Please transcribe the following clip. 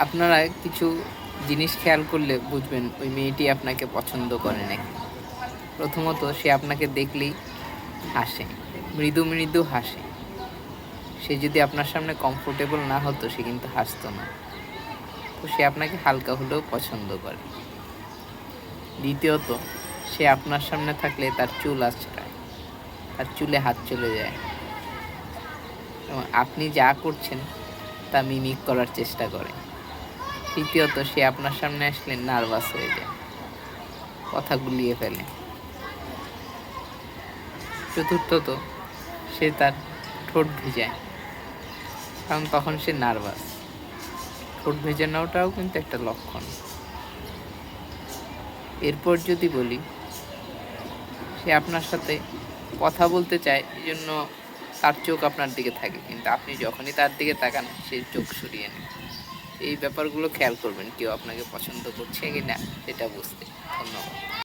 আপনারা কিছু জিনিস খেয়াল করলে বুঝবেন ওই মেয়েটি আপনাকে পছন্দ করে নাকি। প্রথমত, সে আপনাকে দেখলেই হাসে, মৃদু মৃদু হাসে। সে যদি আপনার সামনে কমফোর্টেবল না হতো সে কিন্তু হাসতো না। তো সে আপনাকে হালকা হলেও পছন্দ করে। দ্বিতীয়ত, সে আপনার সামনে থাকলে তার চুল আঁচড়ায়, তার চুলে হাত চলে যায় এবং আপনি যা করছেন তা মিমিক করার চেষ্টা করে। তৃতীয়ত, সে আপনার সামনে আসলে নার্ভাস হয়ে যায়, কথা গুলিয়ে ফেলে। চতুর্থত, সে তার ঠোঁট ভিজায়, কারণ তখন সে নার্ভাস। ঠোঁট ভেজানোটাও কিন্তু একটা লক্ষণ। এরপর যদি বলি, সে আপনার সাথে কথা বলতে চায়, এই জন্য তার চোখ আপনার দিকে থাকে, কিন্তু আপনি যখনই তার দিকে তাকান সে চোখ সরিয়ে নেয়। এই ব্যাপারগুলো খেয়াল করবেন কেউ আপনাকে পছন্দ করছে কি না সেটা বুঝতে। ধন্যবাদ।